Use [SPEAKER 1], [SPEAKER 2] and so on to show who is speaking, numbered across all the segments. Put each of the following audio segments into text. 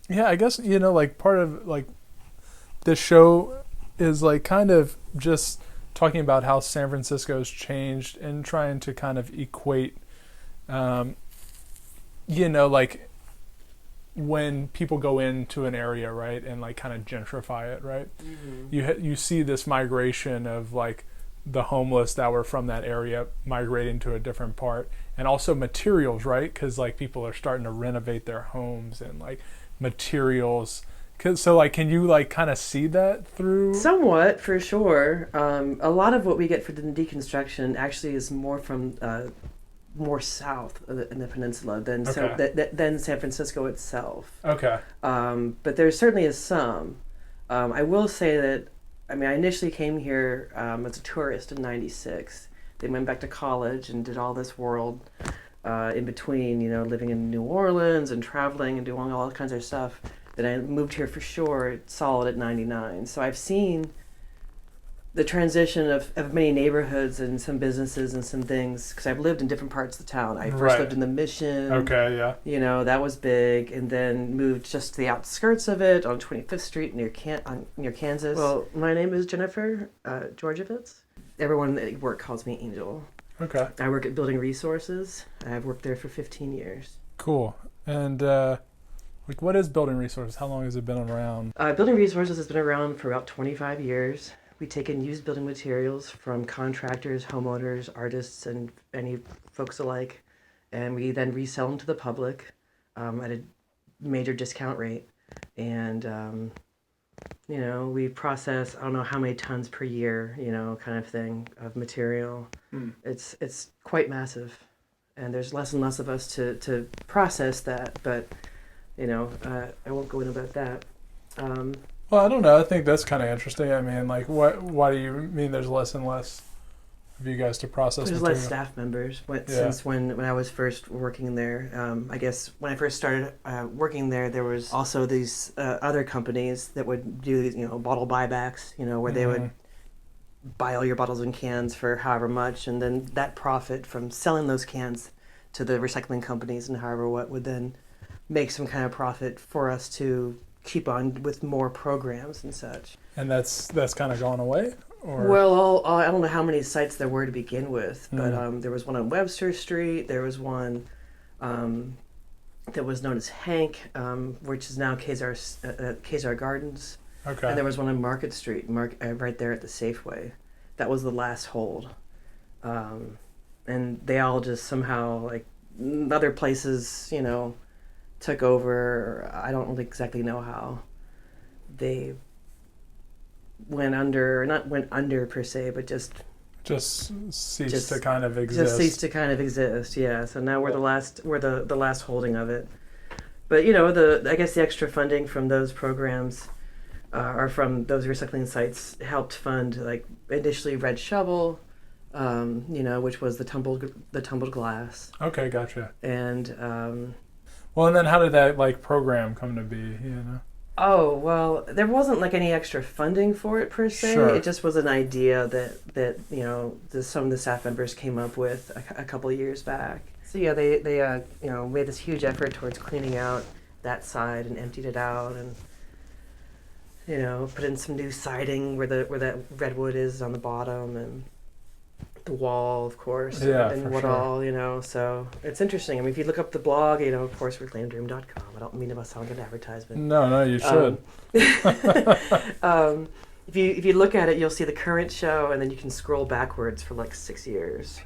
[SPEAKER 1] Yeah, I guess, like part of like this show is like kind of just talking about how San Francisco's changed and trying to kind of equate, um, like when people go into an area, right, and like kind of gentrify it, right?
[SPEAKER 2] Mm-hmm.
[SPEAKER 1] You see this migration of like the homeless that were from that area migrating to a different part, and also materials, right? Because like people are starting to renovate their homes and like materials. So like, can you like kind of see that through?
[SPEAKER 2] Somewhat, for sure. A lot of what we get for the deconstruction actually is more from more south in the peninsula than
[SPEAKER 1] Okay.
[SPEAKER 2] than San Francisco itself.
[SPEAKER 1] Okay.
[SPEAKER 2] But there certainly is some. I will say that, I mean, I initially came here as a tourist in '96. Then went back to college and did all this world in between, living in New Orleans and traveling and doing all kinds of stuff. Then I moved here for sure, solid at '99. So I've seen the transition of many neighborhoods and some businesses and some things because I've lived in different parts of the town. I first
[SPEAKER 1] Right.
[SPEAKER 2] lived in the Mission,
[SPEAKER 1] Okay. Yeah.
[SPEAKER 2] that was big, and then moved just to the outskirts of it on 25th Street near Kansas. Well, my name is Jennifer Georgievitz. Everyone at work calls me Angel.
[SPEAKER 1] Okay.
[SPEAKER 2] I work at Building Resources. I've worked there for 15 years.
[SPEAKER 1] Cool. And like, what is building resources? How long has it been around?
[SPEAKER 2] Building Resources has been around for about 25 years. We take in used building materials from contractors, homeowners, artists, and any folks alike, and we then resell them to the public at a major discount rate. And we process, I don't know how many tons per year, kind of thing of material.
[SPEAKER 1] Hmm.
[SPEAKER 2] It's quite massive, and there's less and less of us to process that. But I won't go into about that.
[SPEAKER 1] Well, I don't know. I think that's kind of interesting. I mean, like, what? Why do you mean there's less and less of you guys to process
[SPEAKER 2] There's less
[SPEAKER 1] material?
[SPEAKER 2] staff members
[SPEAKER 1] Yeah.
[SPEAKER 2] since when I was first working there. I guess when I first started working there was also these other companies that would do these, bottle buybacks, where they would
[SPEAKER 1] Mhm.
[SPEAKER 2] buy all your bottles and cans for however much, and then that profit from selling those cans to the recycling companies and however what would then make some kind of profit for us to keep on with more programs and such.
[SPEAKER 1] And that's kind of gone away, or
[SPEAKER 2] Well, I don't know how many sites there were to begin with, but
[SPEAKER 1] Mm.
[SPEAKER 2] there was one on Webster Street. There was one that was known as Hank, which is now Kezar Gardens,
[SPEAKER 1] Okay.
[SPEAKER 2] and there was one on Market Street, right there at the Safeway. That was the last hold, and they all just somehow like other places, took over. I don't really exactly know how they went under, not went under per se, but just
[SPEAKER 1] ceased
[SPEAKER 2] just
[SPEAKER 1] to kind of
[SPEAKER 2] just ceased
[SPEAKER 1] exist.
[SPEAKER 2] to kind of exist. Yeah. So now we're the last holding of it. But I guess the extra funding from those programs or from those recycling sites helped fund like initially Red Shovel, which was the tumbled glass,
[SPEAKER 1] Okay, gotcha.
[SPEAKER 2] and
[SPEAKER 1] Well, and then how did that like program come to be?
[SPEAKER 2] oh, well, there wasn't like any extra funding for it per se.
[SPEAKER 1] Sure.
[SPEAKER 2] It just was an idea that some of the staff members came up with a couple of years back. So yeah, they made this huge effort towards cleaning out that side and emptied it out and put in some new siding where that redwood is on the bottom and the wall, of course,
[SPEAKER 1] Yeah,
[SPEAKER 2] and
[SPEAKER 1] for
[SPEAKER 2] what
[SPEAKER 1] sure.
[SPEAKER 2] all. So it's interesting. I mean, if you look up the blog, of course, reclaimdream.com. I don't mean to sound like an advertisement.
[SPEAKER 1] No, you should.
[SPEAKER 2] If you look at it, you'll see the current show, and then you can scroll backwards for like 6 years.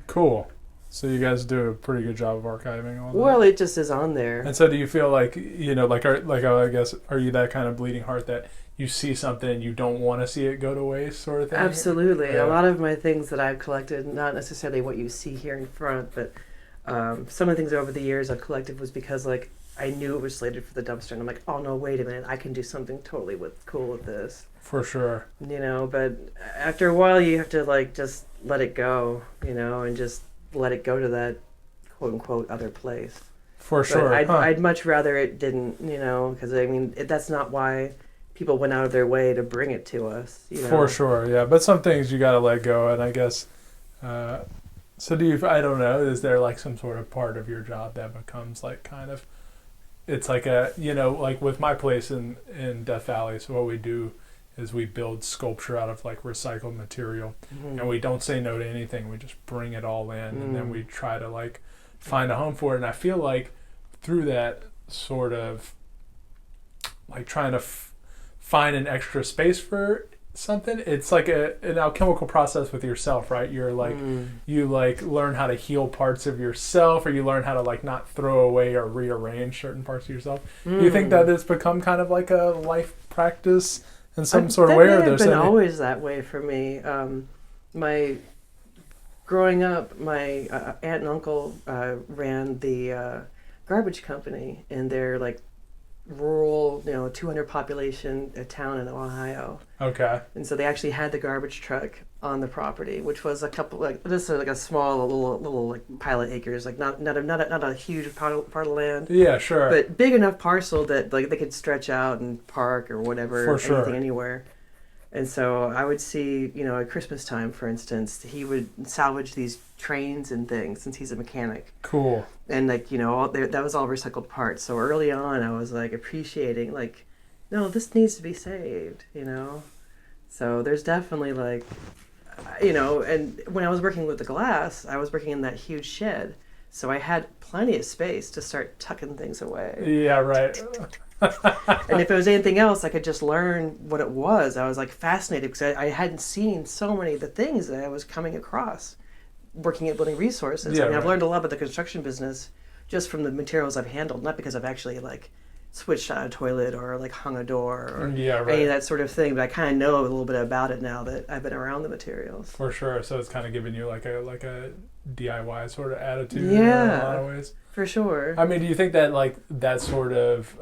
[SPEAKER 1] Cool. So you guys do a pretty good job of archiving all that.
[SPEAKER 2] Well, it just is on there.
[SPEAKER 1] And so, do you feel like I guess, are you that kind of bleeding heart that you see something and you don't want to see it go to waste, sort of thing?
[SPEAKER 2] Absolutely.
[SPEAKER 1] Yeah.
[SPEAKER 2] A lot of my things that I've collected, not necessarily what you see here in front, but some of the things over the years I've collected was because like I knew it was slated for the dumpster, and I'm like, oh no, wait a minute, I can do something totally cool with this.
[SPEAKER 1] For sure.
[SPEAKER 2] But after a while, you have to like just let it go, and just let it go to that quote unquote other place.
[SPEAKER 1] For sure.
[SPEAKER 2] But
[SPEAKER 1] Huh.
[SPEAKER 2] I'd much rather it didn't, because I mean that's not why people went out of their way to bring it to us.
[SPEAKER 1] For sure, yeah. But some things you got to let go, and I guess. So do you? I don't know. Is there like some sort of part of your job that becomes like kind of it's like a, like with my place in Death Valley, so what we do is we build sculpture out of like recycled material, and we don't say no to anything. We just bring it all in, and then we try to like find a home for it. And I feel like through that sort of like trying to find an extra space for something, it's like an alchemical process with yourself, right? You're like you like learn how to heal parts of yourself, or you learn how to like not throw away or rearrange certain parts of yourself. Do you think that it's become kind of like a life practice in some sort of way, or
[SPEAKER 2] there's been always that way for me? My growing up, my aunt and uncle ran the garbage company, and they're like rural, 200 population town in Ohio.
[SPEAKER 1] Okay.
[SPEAKER 2] And so they actually had the garbage truck on the property, which was a couple like this is like a small little like pile of acres, like not a huge part of land.
[SPEAKER 1] Yeah, sure.
[SPEAKER 2] But big enough parcel that like they could stretch out and park or whatever,
[SPEAKER 1] For sure.
[SPEAKER 2] anything anywhere. And so I would see, at Christmas time, for instance, he would salvage these trains and things since he's a mechanic.
[SPEAKER 1] Cool.
[SPEAKER 2] And like, that was all recycled parts. So early on, I was like appreciating, like, no, this needs to be saved, So there's definitely like, and when I was working with the glass, I was working in that huge shed. So I had plenty of space to start tucking things away.
[SPEAKER 1] Yeah, right.
[SPEAKER 2] And if it was anything else, I could just learn what it was. I was like fascinated because I hadn't seen so many of the things that I was coming across working at Building Resources.
[SPEAKER 1] Yeah,
[SPEAKER 2] I've learned a lot about the construction business just from the materials I've handled, not because I've actually like switched out a toilet or like hung a door or any of that sort of thing. But I kind of know a little bit about it now that I've been around the materials. For
[SPEAKER 1] sure. So it's kind of giving you like a DIY sort of attitude
[SPEAKER 2] in
[SPEAKER 1] a lot of ways.
[SPEAKER 2] For sure.
[SPEAKER 1] I mean, do you think that like that sort of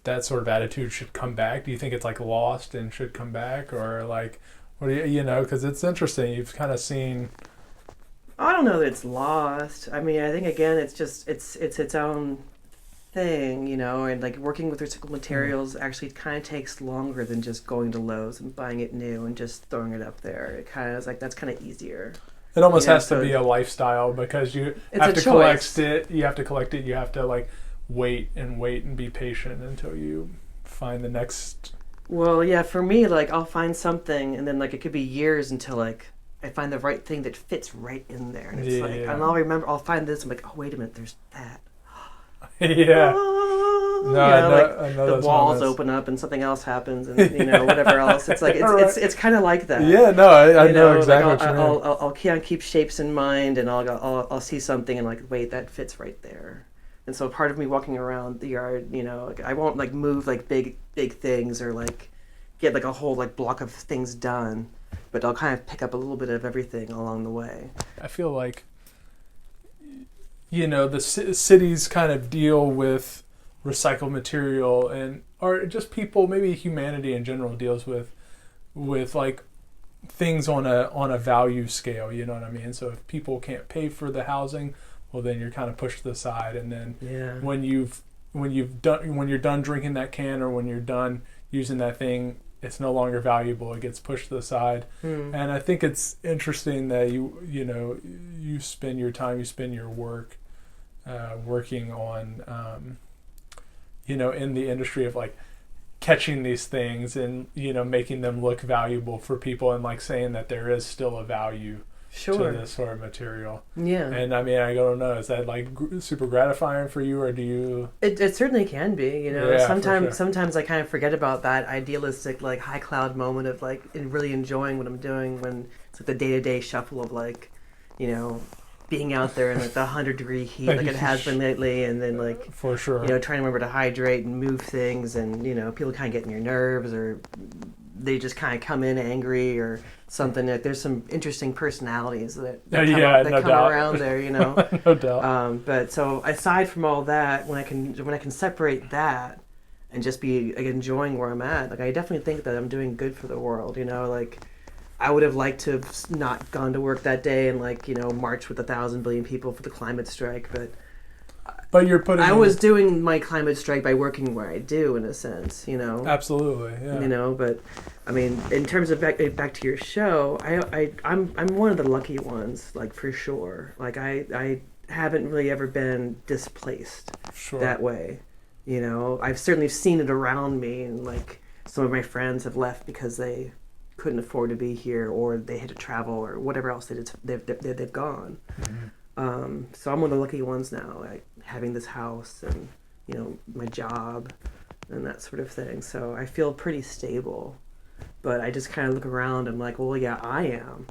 [SPEAKER 1] attitude should come back? Do you think it's like lost and should come back, or like, what do you because it's interesting. You've kind of seen.
[SPEAKER 2] I don't know that it's lost. I mean, I think again, it's just it's its own thing, and like working with recycled materials actually kind of takes longer than just going to Lowe's and buying it new and just throwing it up there. It kind of is like that's kind of easier.
[SPEAKER 1] It almost has to be a lifestyle because you have to collect it. You have to collect it. You have to like wait and be patient until you find the next.
[SPEAKER 2] Well, yeah, for me, like I'll find something, and then like it could be years until like I find the right thing that fits right in there, and it's and I'll find this. I'm like, oh wait a minute, there's that.
[SPEAKER 1] Yeah. No, I know
[SPEAKER 2] the walls open up and something else happens, and whatever else. It's like it's kind of like that.
[SPEAKER 1] Yeah, no, I know exactly what you mean.
[SPEAKER 2] I'll keep shapes in mind, and I'll see something and like, wait, that fits right there. And so part of me walking around the yard, like, I won't like move like big things or like get like a whole like block of things done, but I'll kind of pick up a little bit of everything along the way.
[SPEAKER 1] I feel like the cities kind of deal with recycled material, or just people, maybe humanity in general deals with like things on a value scale, you know what I mean? So if people can't pay for the housing, well then you're kind of pushed to the side, and then when you're done drinking that can, or when you're done using that thing, it's no longer valuable. It gets pushed to the side. And I think it's interesting that you spend your time, you spend your work working on in the industry of like catching these things and making them look valuable for people, and like saying that there is still a value to this sort of material.
[SPEAKER 2] Yeah.
[SPEAKER 1] And I mean, I don't know, is that like super gratifying for you, or do you?
[SPEAKER 2] It certainly can be.
[SPEAKER 1] Yeah,
[SPEAKER 2] sometimes I kind of forget about that idealistic like high cloud moment of like really enjoying what I'm doing when it's like the day-to-day shuffle of like being out there in like the 100-degree heat like it has been lately, and then like
[SPEAKER 1] for sure
[SPEAKER 2] trying to remember to hydrate and move things, and people kind of get in your nerves, or they just kind of come in angry or something. Like there's some interesting personalities that come around there,
[SPEAKER 1] No doubt.
[SPEAKER 2] But so aside from all that, when I can separate that and just be like, enjoying where I'm at, like I definitely think that I'm doing good for the world. Like I would have liked to have not gone to work that day and like march with 1,000 billion people for the climate strike,
[SPEAKER 1] but you're putting.
[SPEAKER 2] I was doing my climate strike by working where I do, in a sense,
[SPEAKER 1] Absolutely, yeah.
[SPEAKER 2] But I mean, in terms of back to your show, I'm one of the lucky ones, like for sure. Like I haven't really ever been displaced
[SPEAKER 1] Sure.
[SPEAKER 2] that way. You know, I've certainly seen it around me, and like some of my friends have left because they couldn't afford to be here, or they had to travel, or whatever else they've gone. So I'm one of the lucky ones now, like having this house and my job and that sort of thing. So I feel pretty stable. But I just kind of look around. I'm like, well, yeah, I am.